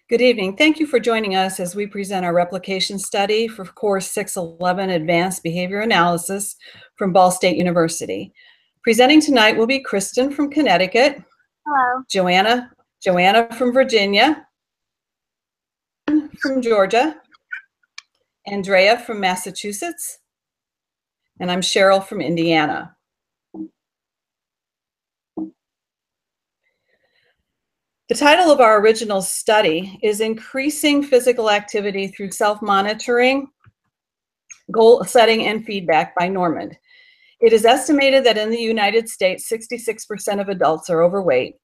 Good evening. Thank you for joining us as we present our replication study for course 611 Advanced Behavior Analysis from Ball State University. Presenting tonight will be Kristen from Connecticut. Hello. Joanna from Virginia, from Georgia, Andrea from Massachusetts, and I'm Cheryl from Indiana. The title of our original study is Increasing Physical Activity Through Self-Monitoring, Goal Setting, and Feedback by Normand. It is estimated that in the United States, 66% of adults are overweight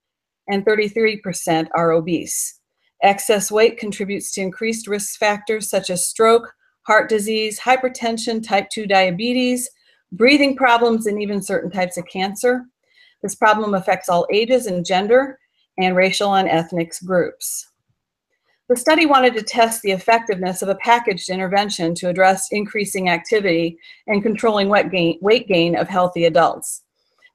and 33% are obese. Excess weight contributes to increased risk factors such as stroke, heart disease, hypertension, type 2 diabetes, breathing problems, and even certain types of cancer. This problem affects all ages and gender, and racial and ethnic groups. The study wanted to test the effectiveness of a packaged intervention to address increasing activity and controlling weight gain of healthy adults.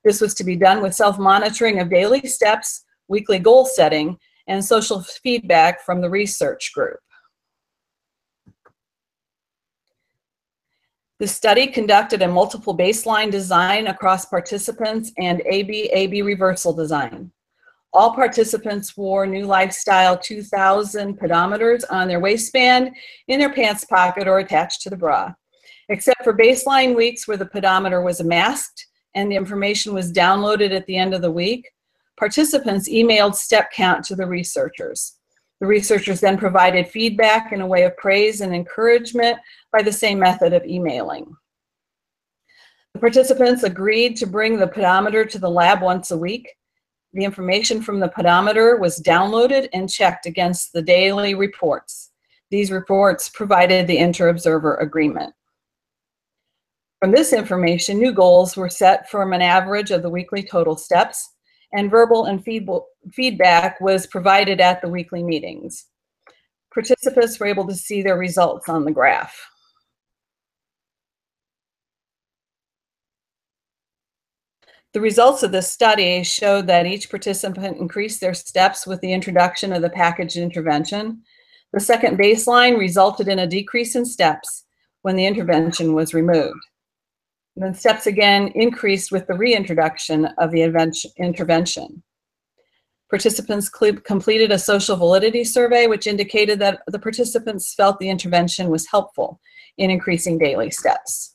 This was to be done with self-monitoring of daily steps, weekly goal setting, and social feedback from the research group. The study conducted a multiple baseline design across participants and AB reversal design. All participants wore New Lifestyle 2000 pedometers on their waistband, in their pants pocket, or attached to the bra. Except for baseline weeks where the pedometer was masked and the information was downloaded at the end of the week, participants emailed step count to the researchers. The researchers then provided feedback in a way of praise and encouragement by the same method of emailing. The participants agreed to bring the pedometer to the lab once a week. The information from the pedometer was downloaded and checked against the daily reports. These reports provided the inter-observer agreement. From this information, new goals were set from an average of the weekly total steps, and verbal and feedback was provided at the weekly meetings. Participants were able to see their results on the graph. The results of this study showed that each participant increased their steps with the introduction of the packaged intervention. The second baseline resulted in a decrease in steps when the intervention was removed. And then steps again increased with the reintroduction of the intervention. Participants completed a social validity survey, which indicated that the participants felt the intervention was helpful in increasing daily steps.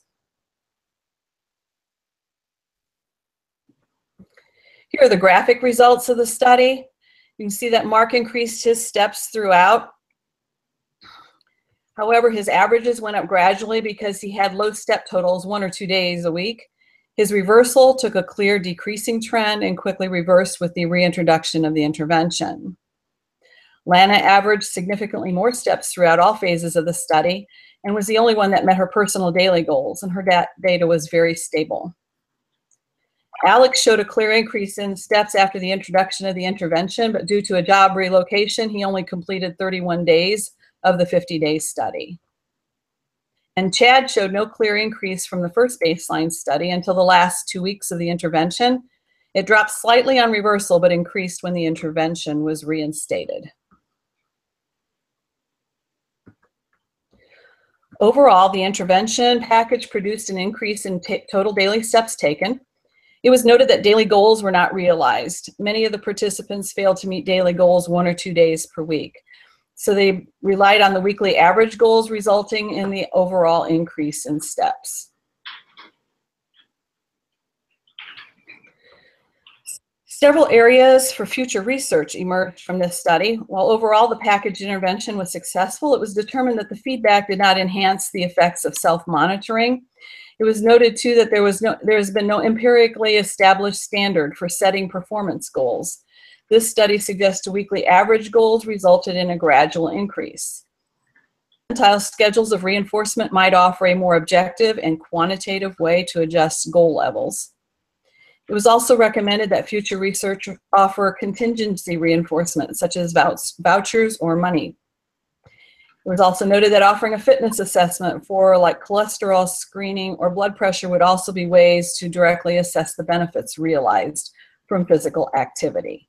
Here are the graphic results of the study. You can see that Mark increased his steps throughout. However, his averages went up gradually because he had low step totals 1 or 2 days a week. His reversal took a clear decreasing trend and quickly reversed with the reintroduction of the intervention. Lana averaged significantly more steps throughout all phases of the study and was the only one that met her personal daily goals, and her data was very stable. Alex showed a clear increase in steps after the introduction of the intervention, but due to a job relocation, he only completed 31 days of the 50-day study. And Chad showed no clear increase from the first baseline study until the last 2 weeks of the intervention. It dropped slightly on reversal, but increased when the intervention was reinstated. Overall, the intervention package produced an increase in total daily steps taken. It was noted that daily goals were not realized. Many of the participants failed to meet daily goals 1 or 2 days per week. So they relied on the weekly average goals, resulting in the overall increase in steps. Several areas for future research emerged from this study. While overall the package intervention was successful, it was determined that the feedback did not enhance the effects of self-monitoring. It was noted too that there has been no empirically established standard for setting performance goals. This study suggests weekly average goals resulted in a gradual increase. Quintile schedules of reinforcement might offer a more objective and quantitative way to adjust goal levels. It was also recommended that future research offer contingency reinforcement, such as vouchers or money. It was also noted that offering a fitness assessment for like cholesterol screening or blood pressure would also be ways to directly assess the benefits realized from physical activity.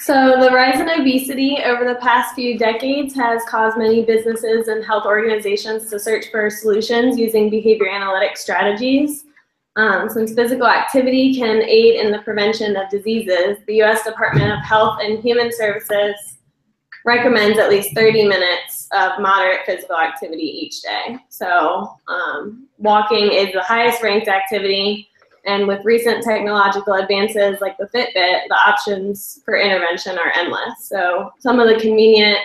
So the rise in obesity over the past few decades has caused many businesses and health organizations to search for solutions using behavior analytic strategies. Since physical activity can aid in the prevention of diseases, the U.S. Department of Health and Human Services recommends at least 30 minutes of moderate physical activity each day. So walking is the highest ranked activity, and with recent technological advances like the Fitbit, the options for intervention are endless. So some of the convenient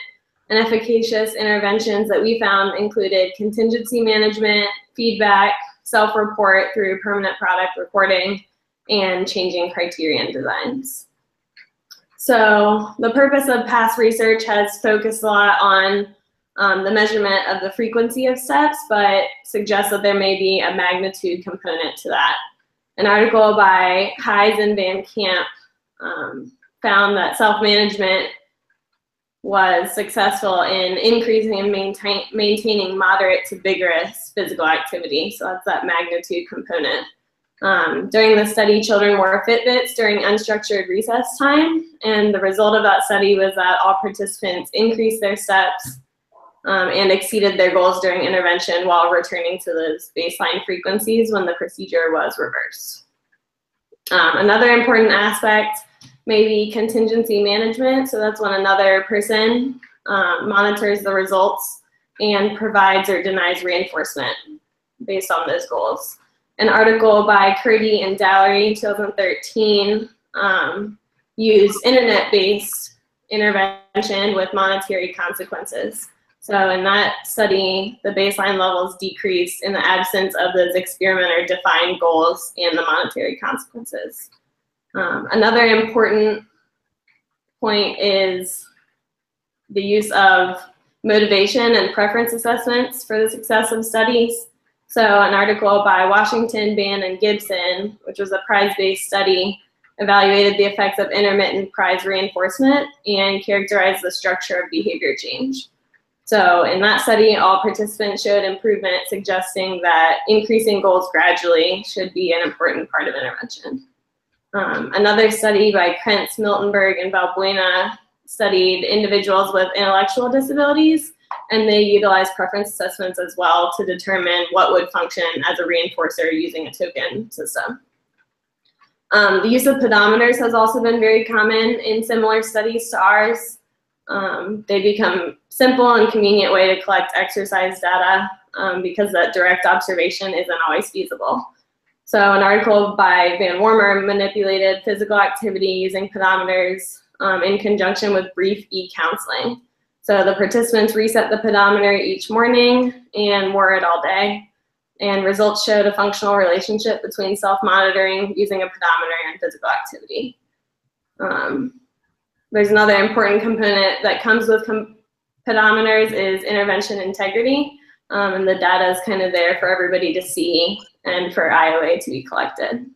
and efficacious interventions that we found included contingency management, feedback, self-report through permanent product recording, and changing criterion designs. So the purpose of past research has focused a lot on the measurement of the frequency of steps, but suggests that there may be a magnitude component to that. An article by Hayes and Van Camp found that self-management was successful in increasing and maintaining moderate to vigorous physical activity. So that's that magnitude component. During the study, children wore Fitbits during unstructured recess time, and the result of that study was that all participants increased their steps and exceeded their goals during intervention while returning to those baseline frequencies when the procedure was reversed. Another important aspect may be contingency management. So that's when another person monitors the results and provides or denies reinforcement based on those goals. An article by Curdy and Dallery, 2013, used internet-based intervention with monetary consequences. So in that study, the baseline levels decreased in the absence of those experimenter-defined goals and the monetary consequences. Another important point is the use of motivation and preference assessments for the success of studies. So an article by Washington, Ban, and Gibson, which was a prize-based study, evaluated the effects of intermittent prize reinforcement and characterized the structure of behavior change. So in that study, all participants showed improvement, suggesting that increasing goals gradually should be an important part of intervention. Another study by Krentz, Miltenberg, and Valbuena studied individuals with intellectual disabilities, and they utilized preference assessments as well to determine what would function as a reinforcer using a token system. The use of pedometers has also been very common in similar studies to ours. They become simple and convenient way to collect exercise data because that direct observation isn't always feasible. So an article by Van Wormer manipulated physical activity using pedometers in conjunction with brief e-counseling. So the participants reset the pedometer each morning and wore it all day. And results showed a functional relationship between self-monitoring using a pedometer and physical activity. There's another important component that comes with pedometers is intervention integrity. And the data is kind of there for everybody to see and for IOA to be collected.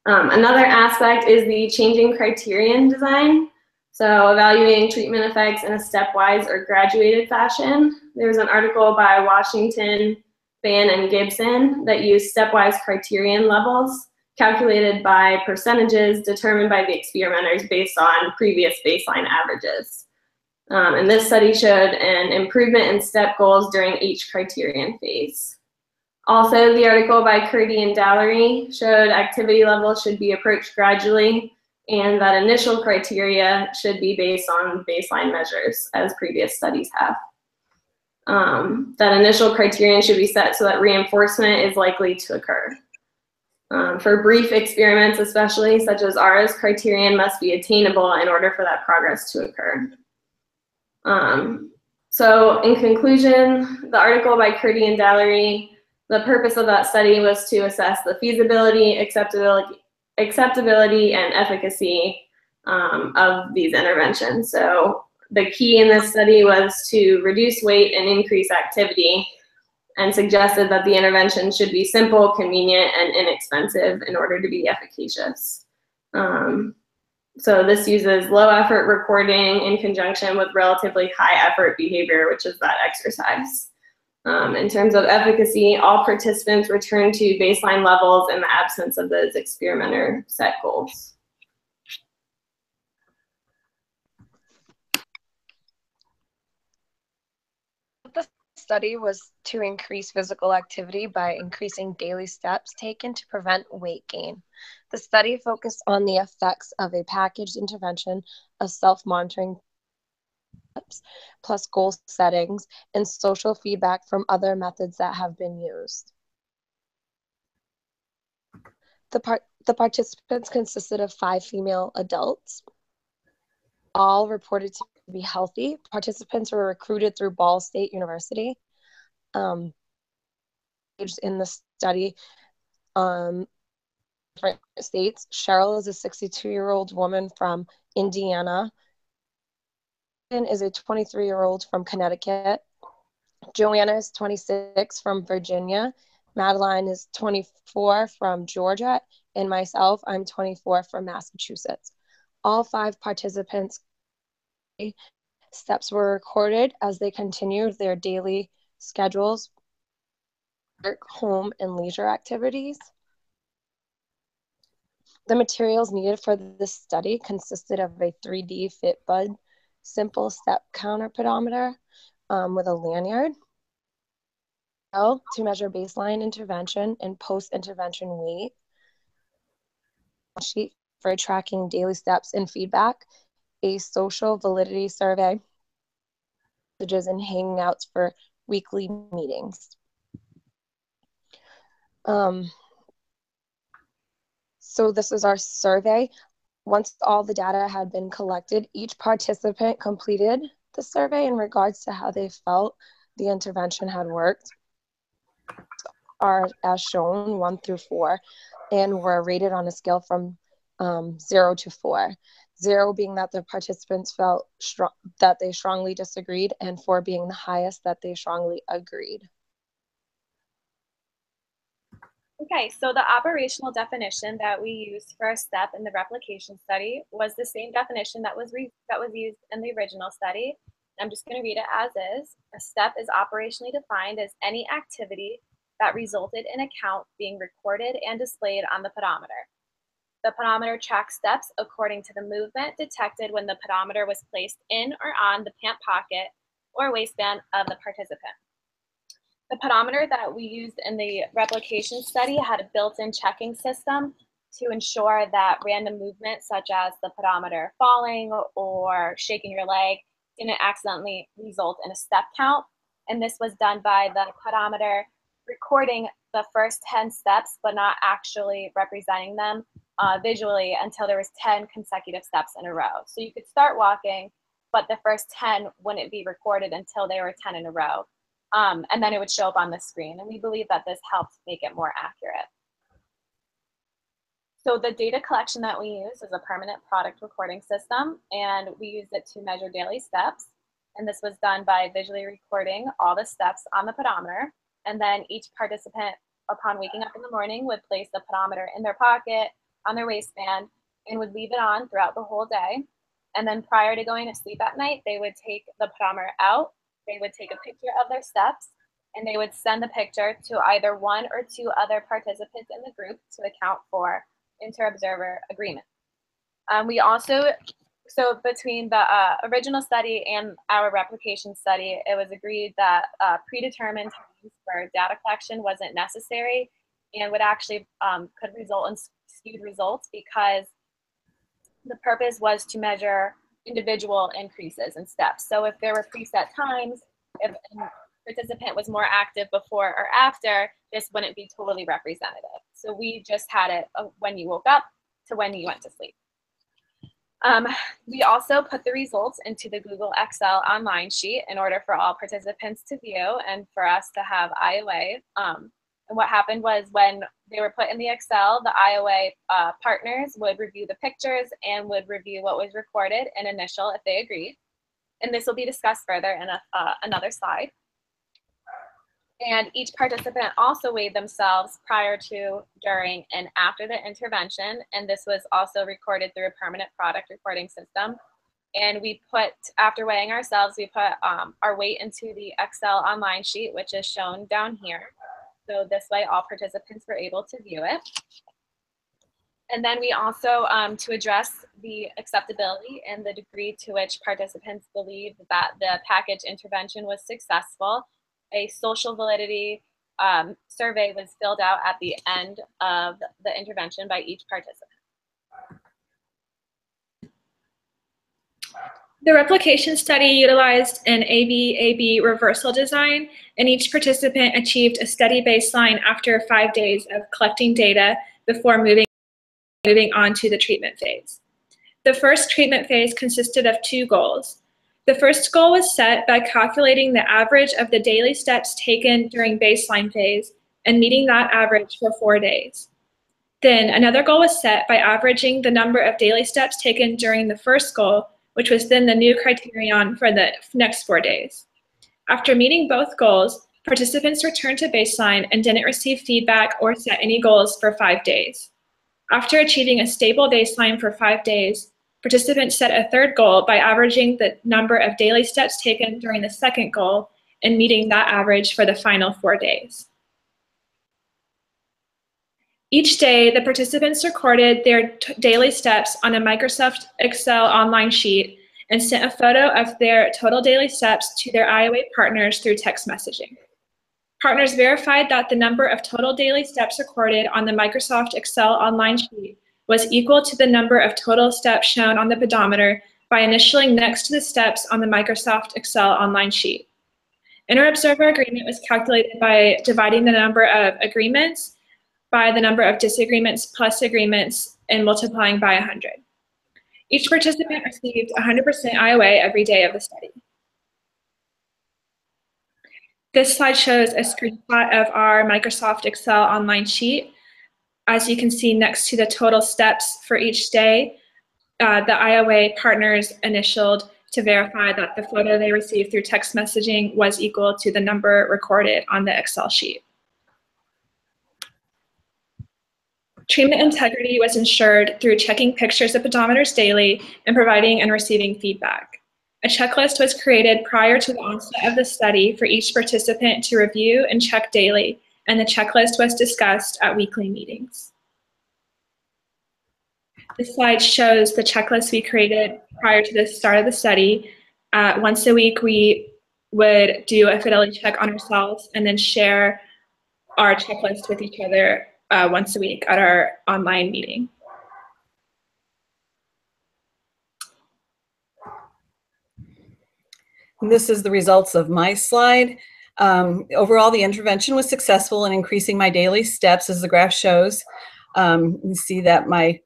Another aspect is the changing criterion design. So evaluating treatment effects in a stepwise or graduated fashion. There's an article by Washington, Ban, and Gibson that used stepwise criterion levels calculated by percentages determined by the experimenters based on previous baseline averages. And this study showed an improvement in step goals during each criterion phase. Also, the article by Curdy and Dallery showed activity levels should be approached gradually and that initial criteria should be based on baseline measures, as previous studies have. That initial criterion should be set so that reinforcement is likely to occur. For brief experiments especially, such as ours, criterion must be attainable in order for that progress to occur. So in conclusion, the article by Curdy and Dallery, the purpose of that study was to assess the feasibility, acceptability, and efficacy of these interventions. So the key in this study was to reduce weight and increase activity, and suggested that the intervention should be simple, convenient, and inexpensive in order to be efficacious. So this uses low effort recording in conjunction with relatively high effort behavior, which is that exercise. In terms of efficacy, all participants returned to baseline levels in the absence of those experimenter set goals. study was to increase physical activity by increasing daily steps taken to prevent weight gain. The study focused on the effects of a packaged intervention of self-monitoring steps, plus goal settings, and social feedback from other methods that have been used. The participants consisted of 5 female adults, all reported to be healthy. Participants were recruited through Ball State University. In the study, different states. Cheryl is a 62-year-old woman from Indiana. Is a 23-year-old from Connecticut. Joanna is 26 from Virginia. Madeline is 24 from Georgia. And myself, I'm 24 from Massachusetts. All 5 participants' steps were recorded as they continued their daily schedules, work, home, and leisure activities. The materials needed for this study consisted of a 3D Fitbud simple step counter pedometer with a lanyard to measure baseline intervention and post-intervention weight, sheet for tracking daily steps and feedback, a social validity survey, messages and hangouts for weekly meetings. So this is our survey. Once all the data had been collected, each participant completed the survey in regards to how they felt the intervention had worked, are as shown 1 through 4, and were rated on a scale from 0 to 4. 0 being that the participants felt that they strongly disagreed, and 4 being the highest that they strongly agreed. Okay, so the operational definition that we used for a step in the replication study was the same definition that was used in the original study. I'm just going to read it as is. A step is operationally defined as any activity that resulted in a count being recorded and displayed on the pedometer. The pedometer tracks steps according to the movement detected when the pedometer was placed in or on the pant pocket or waistband of the participant. The pedometer that we used in the replication study had a built-in checking system to ensure that random movements such as the pedometer falling or shaking your leg didn't accidentally result in a step count. And this was done by the pedometer recording the first 10 steps, but not actually representing them visually until there was 10 consecutive steps in a row. So you could start walking, but the first 10 wouldn't be recorded until they were 10 in a row. And then it would show up on the screen. And we believe that this helps make it more accurate. So the data collection that we use is a permanent product recording system, and we use it to measure daily steps. And this was done by visually recording all the steps on the pedometer. And then each participant, upon waking up in the morning, would place the pedometer in their pocket, on their waistband, and would leave it on throughout the whole day. And then prior to going to sleep at night, they would take the pedometer out. They would take a picture of their steps, and they would send the picture to either 1 or 2 other participants in the group to account for inter-observer agreement. We also, so between the original study and our replication study, it was agreed that predetermined times for data collection wasn't necessary and would actually could result in skewed results because the purpose was to measure individual increases in steps. So if there were preset times, if a participant was more active before or after, this wouldn't be totally representative. So we just had it when you woke up to when you went to sleep. We also put the results into the Google Excel online sheet in order for all participants to view and for us to have IOA. And what happened was when they were put in the Excel, the IOA partners would review the pictures and would review what was recorded and initial if they agreed. And this will be discussed further in another slide. And each participant also weighed themselves prior to, during, and after the intervention. And this was also recorded through a permanent product recording system. And we put, after weighing ourselves, we put our weight into the Excel online sheet, which is shown down here. So this way all participants were able to view it. And then we also, to address the acceptability and the degree to which participants believed that the package intervention was successful, a social validity survey was filled out at the end of the intervention by each participant. The replication study utilized an AB-AB reversal design, and each participant achieved a steady baseline after 5 days of collecting data before moving on to the treatment phase. The first treatment phase consisted of 2 goals. The first goal was set by calculating the average of the daily steps taken during baseline phase and meeting that average for 4 days. Then another goal was set by averaging the number of daily steps taken during the first goal, which was then the new criterion for the next 4 days. After meeting both goals, participants returned to baseline and didn't receive feedback or set any goals for 5 days. After achieving a stable baseline for 5 days, participants set a third goal by averaging the number of daily steps taken during the second goal and meeting that average for the final 4 days. Each day, the participants recorded their daily steps on a Microsoft Excel online sheet and sent a photo of their total daily steps to their IOA partners through text messaging. Partners verified that the number of total daily steps recorded on the Microsoft Excel online sheet was equal to the number of total steps shown on the pedometer by initialing next to the steps on the Microsoft Excel online sheet. Inter-observer agreement was calculated by dividing the number of agreements by the number of disagreements plus agreements and multiplying by 100. Each participant received 100% IOA every day of the study. This slide shows a screenshot of our Microsoft Excel online sheet. As you can see next to the total steps for each day, the IOA partners initialed to verify that the photo they received through text messaging was equal to the number recorded on the Excel sheet. Treatment integrity was ensured through checking pictures of pedometers daily and providing and receiving feedback. A checklist was created prior to the onset of the study for each participant to review and check daily, and the checklist was discussed at weekly meetings. This slide shows the checklist we created prior to the start of the study. Once a week, we would do a fidelity check on ourselves and then share our checklist with each other once a week at our online meeting. And this is the results of my slide. Overall, the intervention was successful in increasing my daily steps, as the graph shows. You see that my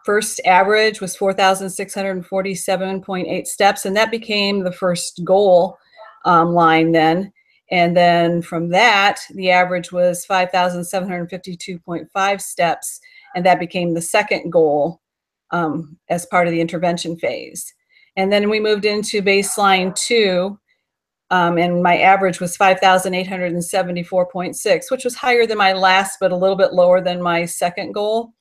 first average was 4,647.8 steps, and that became the first goal line then. And then from that, the average was 5,752.5 steps, and that became the second goal as part of the intervention phase. And then we moved into baseline 2, and my average was 5,874.6, which was higher than my last, but a little bit lower than my second goal.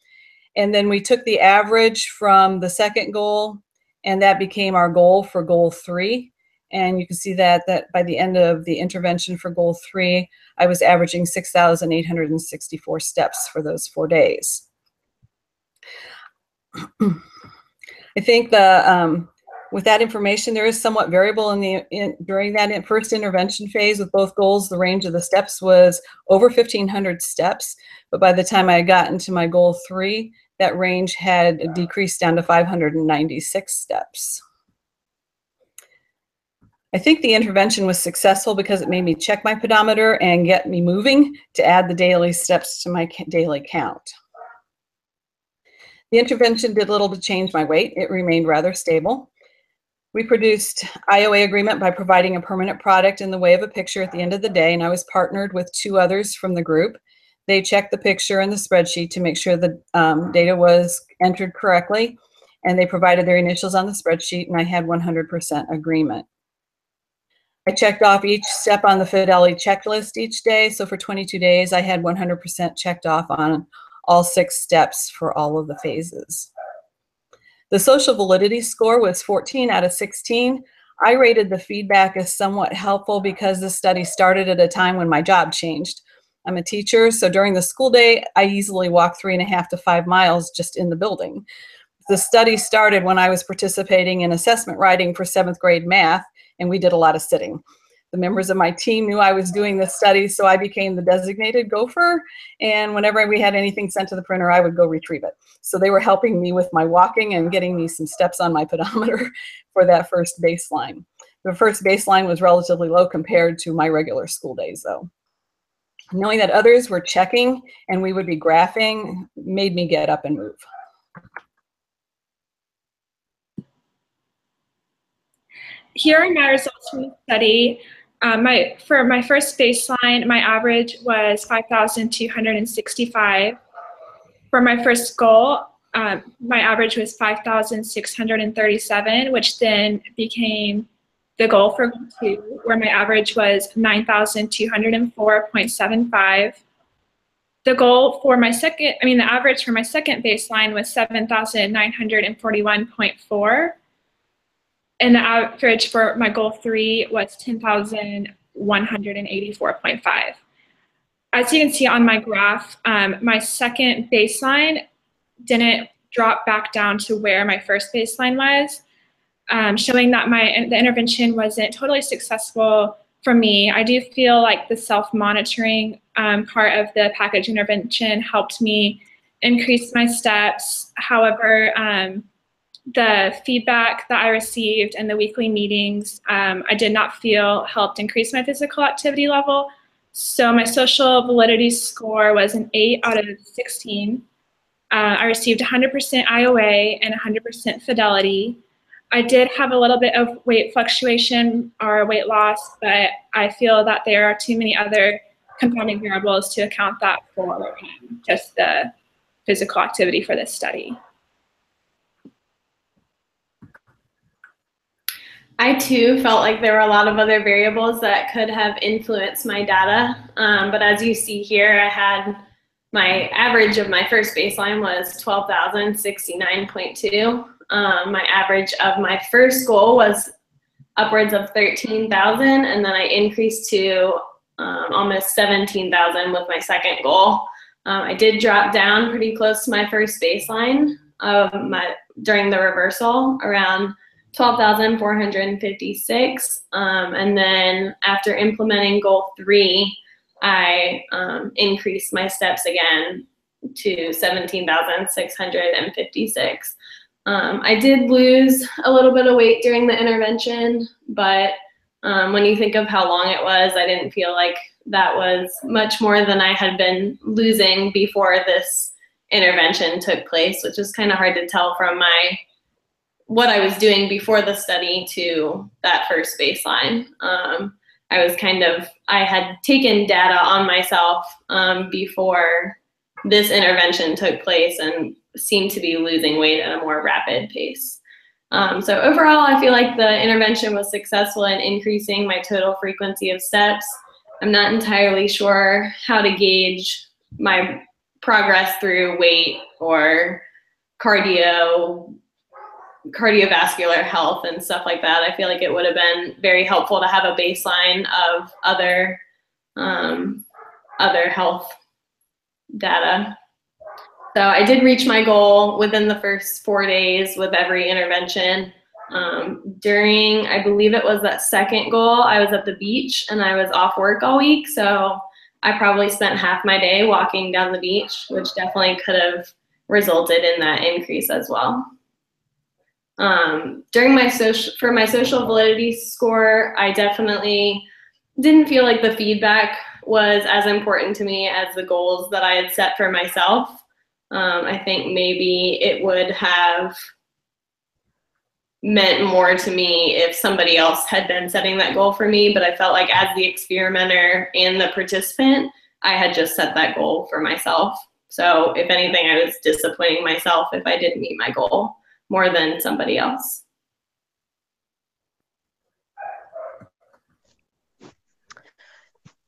And then we took the average from the second goal, and that became our goal for goal 3. And you can see that by the end of the intervention for goal 3, I was averaging 6,864 steps for those 4 days. I think with that information, there is somewhat variable during that first intervention phase with both goals. The range of the steps was over 1,500 steps, but by the time I got into my goal 3, that range had decreased down to 596 steps. I think the intervention was successful because it made me check my pedometer and get me moving to add the daily steps to my daily count. The intervention did little to change my weight. It remained rather stable. We produced IOA agreement by providing a permanent product in the way of a picture at the end of the day, and I was partnered with 2 others from the group. They checked the picture in the spreadsheet to make sure the data was entered correctly, and they provided their initials on the spreadsheet, and I had 100% agreement. I checked off each step on the fidelity checklist each day, so for 22 days I had 100% checked off on all 6 steps for all of the phases. The social validity score was 14 out of 16. I rated the feedback as somewhat helpful because the study started at a time when my job changed. I'm a teacher, so during the school day, I easily walk 3.5 to 5 miles just in the building. The study started when I was participating in assessment writing for 7th grade math, and we did a lot of sitting. The members of my team knew I was doing this study, so I became the designated gopher. And whenever we had anything sent to the printer, I would go retrieve it. So they were helping me with my walking and getting me some steps on my pedometer for that first baseline. The first baseline was relatively low compared to my regular school days, though. Knowing that others were checking and we would be graphing made me get up and move. Here are my results from the study. For my first baseline, my average was 5,265. For my first goal, my average was 5,637, which then became the goal for goal 2, where my average was 9,204.75. The goal for my second, the average for my second baseline was 7,941.4. And the average for my goal 3 was 10,184.5. As you can see on my graph, my second baseline didn't drop back down to where my first baseline was, showing that the intervention wasn't totally successful for me. I do feel like the self-monitoring part of the package intervention helped me increase my steps. However, the feedback that I received in the weekly meetings, I did not feel helped increase my physical activity level. So my social validity score was an 8 out of 16. I received 100% IOA and 100% fidelity. I did have a little bit of weight fluctuation or weight loss, but I feel that there are too many other compounding variables to account that for just the physical activity for this study. I too felt like there were a lot of other variables that could have influenced my data, but as you see here, I had my average of my first baseline was 12,069.2. My average of my first goal was upwards of 13,000, and then I increased to almost 17,000 with my second goal. I did drop down pretty close to my first baseline during the reversal, around 12,456. And then after implementing goal 3, I increased my steps again to 17,656. I did lose a little bit of weight during the intervention, but when you think of how long it was, I didn't feel like that was much more than I had been losing before this intervention took place, which is kind of hard to tell from what I was doing before the study to that first baseline. I had taken data on myself before this intervention took place and seemed to be losing weight at a more rapid pace. So overall, I feel like the intervention was successful in increasing my total frequency of steps. I'm not entirely sure how to gauge my progress through weight or cardiovascular health and stuff like that. I feel like it would have been very helpful to have a baseline of other health data. So I did reach my goal within the first 4 days with every intervention. During, I believe it was that second goal, I was at the beach and I was off work all week. So I probably spent half my day walking down the beach, which definitely could have resulted in that increase as well. For my social validity score, I definitely didn't feel like the feedback was as important to me as the goals that I had set for myself. I think maybe it would have meant more to me if somebody else had been setting that goal for me, but I felt like as the experimenter and the participant, I had just set that goal for myself. So if anything, I was disappointing myself if I didn't meet my goal more than somebody else.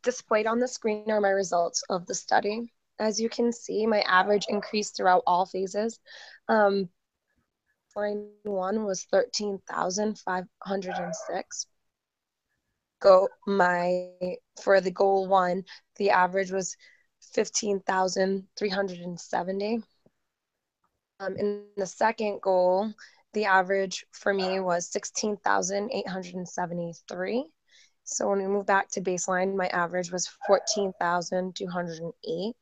Displayed on the screen are my results of the study. As you can see, my average increased throughout all phases. Line 1 was 13,506. For the goal 1, the average was 15,370. In the second goal, the average for me was 16,873. So when we move back to baseline, my average was 14,208.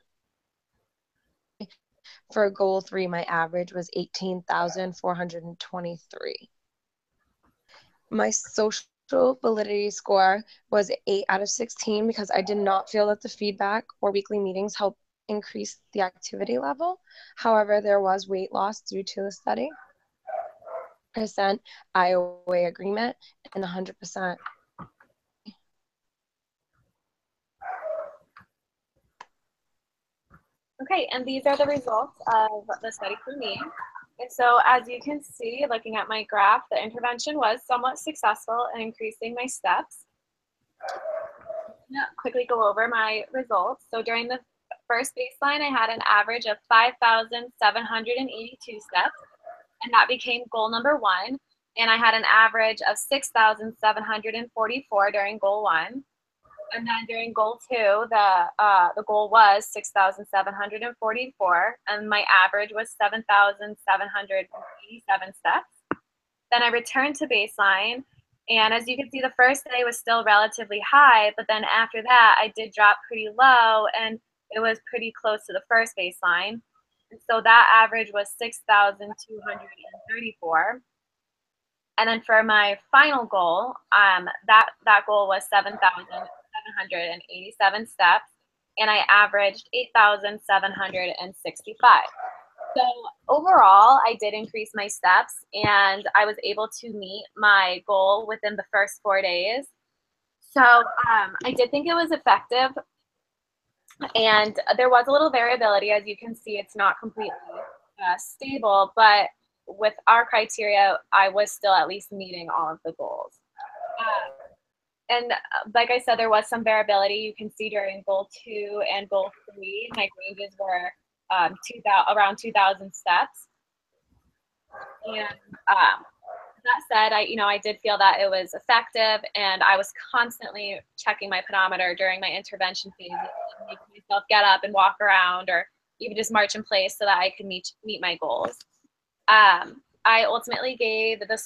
For goal 3, my average was 18,423. My social validity score was 8 out of 16 because I did not feel that the feedback or weekly meetings helped increase the activity level. However, there was weight loss due to the study, % IOA agreement, and 100%. Okay, and these are the results of the study for me. And so as you can see, looking at my graph, the intervention was somewhat successful in increasing my steps. Quickly go over my results. So during the first baseline, I had an average of 5,782 steps, and that became goal number 1. And I had an average of 6,744 during goal 1. And then during goal 2, the goal was 6,744, and my average was 7,787 steps. Then I returned to baseline, and as you can see, the first day was still relatively high, but then after that, I did drop pretty low, and it was pretty close to the first baseline. And so that average was 6,234. And then for my final goal, that goal was 7,787 steps, and I averaged 8,765. So overall, I did increase my steps, and I was able to meet my goal within the first 4 days. So I did think it was effective, and there was a little variability. As you can see, it's not completely stable, but with our criteria, I was still at least meeting all of the goals. And like I said, there was some variability. You can see during goal 2 and goal 3, my ranges were around 2,000 steps. And that said, I did feel that it was effective, and I was constantly checking my pedometer during my intervention phase, making myself get up and walk around, or even just march in place so that I could meet my goals. I ultimately gave the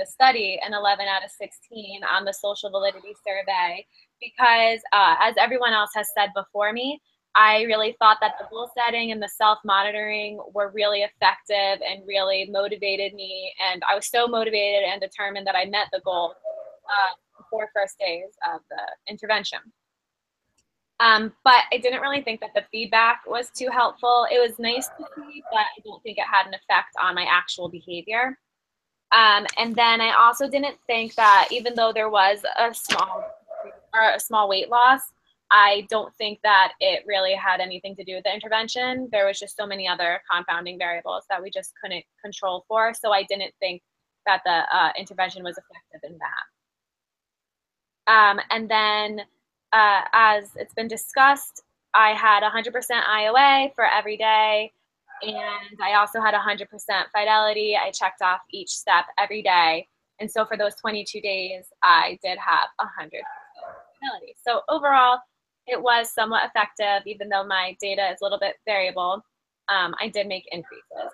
study an 11 out of 16 on the social validity survey because, as everyone else has said before me, I really thought that the goal setting and the self-monitoring were really effective and really motivated me. And I was so motivated and determined that I met the goal before first days of the intervention. But I didn't really think that the feedback was too helpful. It was nice to see, but I don't think it had an effect on my actual behavior. And then I also didn't think that even though there was a small weight loss, I don't think that it really had anything to do with the intervention. There was just so many other confounding variables that we just couldn't control for. So I didn't think that the intervention was effective in that. And then as it's been discussed, I had 100% IOA for every day, and I also had 100% fidelity. I checked off each step every day, and so for those 22 days, I did have 100% fidelity. So overall, it was somewhat effective, even though my data is a little bit variable. I did make increases.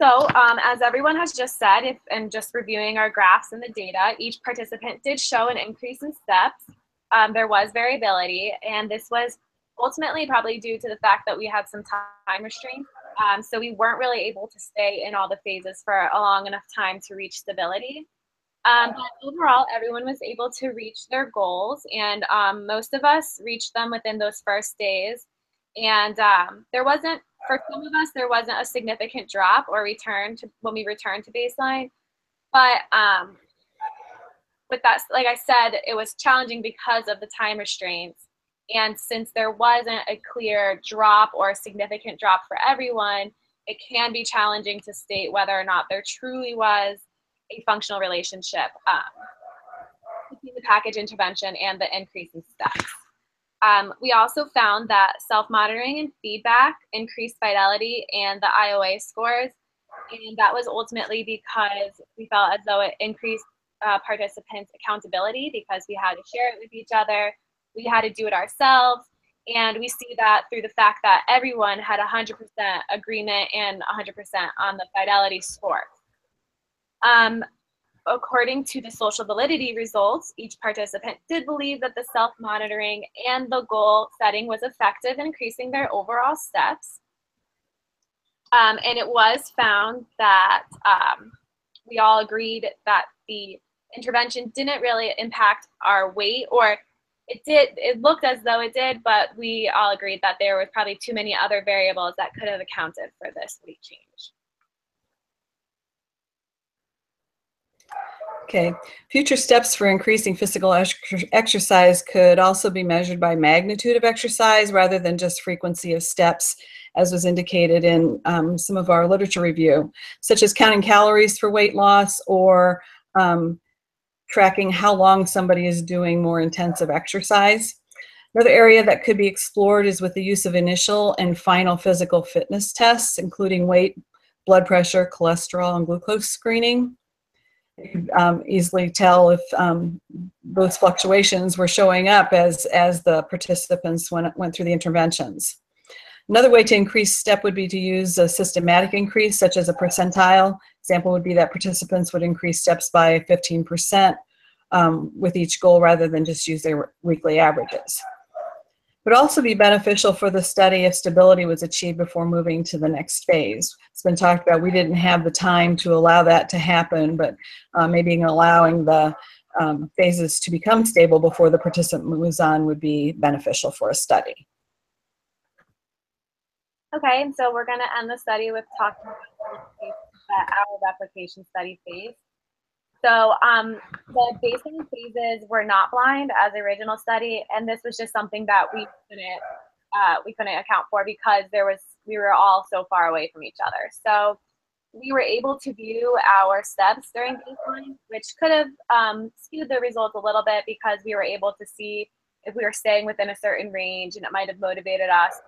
So as everyone has just said, and just reviewing our graphs and the data, each participant did show an increase in steps. There was variability, and this was ultimately probably due to the fact that we had some time restraints. So we weren't really able to stay in all the phases for a long enough time to reach stability. But overall, everyone was able to reach their goals, and most of us reached them within those first days. And for some of us, there wasn't a significant drop or return to when we returned to baseline. But that's, like I said, it was challenging because of the time restraints. And since there wasn't a clear drop or a significant drop for everyone, it can be challenging to state whether or not there truly was a functional relationship between the package intervention and the increase in steps. We also found that self-monitoring and feedback increased fidelity and the IOA scores, and that was ultimately because we felt as though it increased participants' accountability because we had to share it with each other, we had to do it ourselves, and we see that through the fact that everyone had 100% agreement and 100% on the fidelity score. according to the social validity results, each participant did believe that the self-monitoring and the goal setting was effective in increasing their overall steps. And it was found that we all agreed that the intervention didn't really impact our weight, or it looked as though it did, but we all agreed that there was probably too many other variables that could have accounted for this weight change. Okay, future steps for increasing physical exercise could also be measured by magnitude of exercise rather than just frequency of steps, as was indicated in some of our literature review, such as counting calories for weight loss or tracking how long somebody is doing more intensive exercise. Another area that could be explored is with the use of initial and final physical fitness tests, including weight, blood pressure, cholesterol, and glucose screening. You could easily tell if those fluctuations were showing up as the participants went through the interventions. Another way to increase step would be to use a systematic increase, such as a percentile. Example would be that participants would increase steps by 15% with each goal rather than just use their weekly averages. It would also be beneficial for the study if stability was achieved before moving to the next phase. It's been talked about we didn't have the time to allow that to happen, but maybe allowing the phases to become stable before the participant moves on would be beneficial for a study. Okay, and so we're going to end the study with talking about our replication study phase. So the baseline phases were not blind as the original study, and this was just something that we couldn't account for because we were all so far away from each other. So we were able to view our steps during baseline, which could have skewed the results a little bit because we were able to see if we were staying within a certain range, and it might have motivated us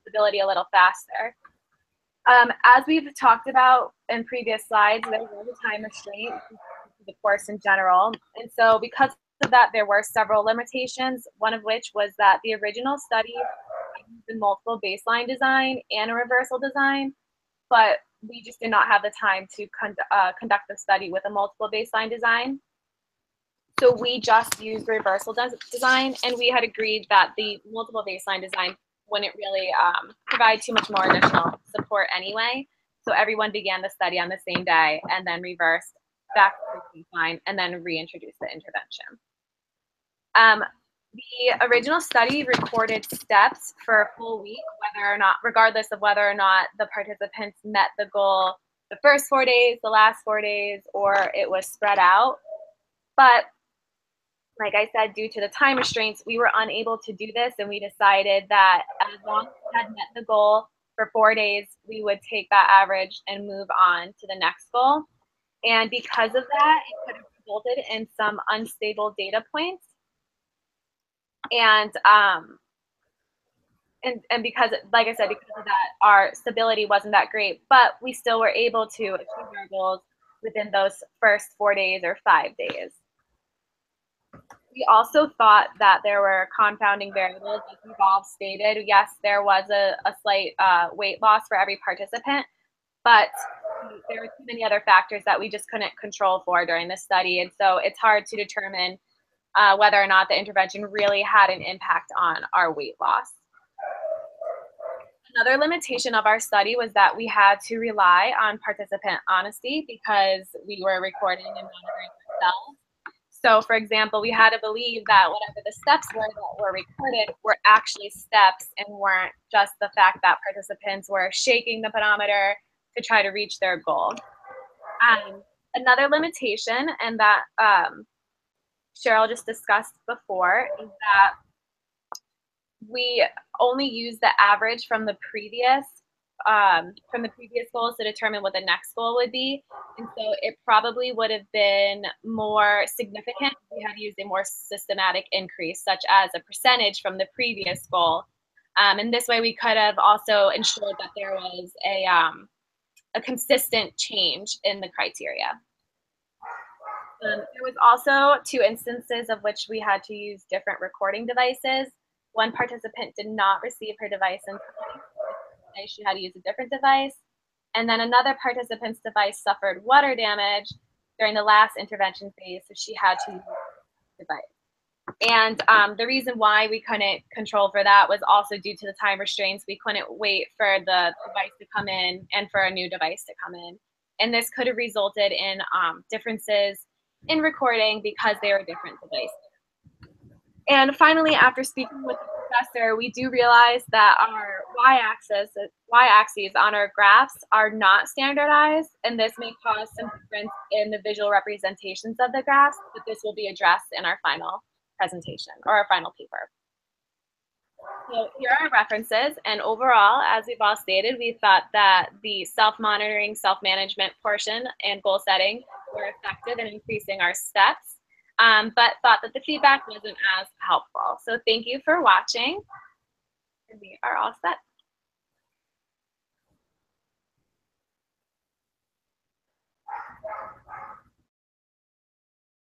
stability a little faster. As we've talked about in previous slides, there was a time restraint to the course in general. And so because of that, there were several limitations, one of which was that the original study used a multiple baseline design and a reversal design, but we just did not have the time to conduct the study with a multiple baseline design. So we just used reversal design, and we had agreed that the multiple baseline design wouldn't really provide too much more additional support anyway. So everyone began the study on the same day and then reversed back to the baseline and then reintroduced the intervention. The original study recorded steps for a full week, regardless of whether or not the participants met the goal the first 4 days, the last 4 days, or it was spread out. But like I said, due to the time restraints, we were unable to do this, and we decided that as long as we had met the goal for 4 days, we would take that average and move on to the next goal. And because of that, it could have resulted in some unstable data points. And because, like I said, because of that, our stability wasn't that great, but we still were able to achieve our goals within those first 4 days or 5 days. We also thought that there were confounding variables, as we've all stated. Yes, there was a slight weight loss for every participant, but there were too many other factors that we just couldn't control for during this study. And so it's hard to determine whether or not the intervention really had an impact on our weight loss. Another limitation of our study was that we had to rely on participant honesty because we were recording and monitoring ourselves. So, for example, we had to believe that whatever the steps were that were recorded were actually steps and weren't just the fact that participants were shaking the pedometer to try to reach their goal. Another limitation, and that Cheryl just discussed before, is that we only use the average from the previous goals to determine what the next goal would be. And so it probably would have been more significant if we had used a more systematic increase, such as a percentage from the previous goal. And this way we could have also ensured that there was a consistent change in the criteria. There was also 2 instances of which we had to use different recording devices. One participant did not receive her device in time. She had to use a different device. And then another participant's device suffered water damage, during the last intervention phase, so she had to use the device. And the reason why we couldn't control for that was also due to the time restraints. We couldn't wait for the device to come in and for a new device to come in. And this could have resulted in differences in recording because they were different devices. And finally, after speaking with the professor, we do realize that our y-axes on our graphs are not standardized, and this may cause some difference in the visual representations of the graphs, but this will be addressed in our final presentation or our final paper. So here are our references, and overall, as we've all stated, we thought that the self-monitoring, self-management portion and goal setting were effective in increasing our steps, but thought that the feedback wasn't as helpful. So thank you for watching, and we are all set.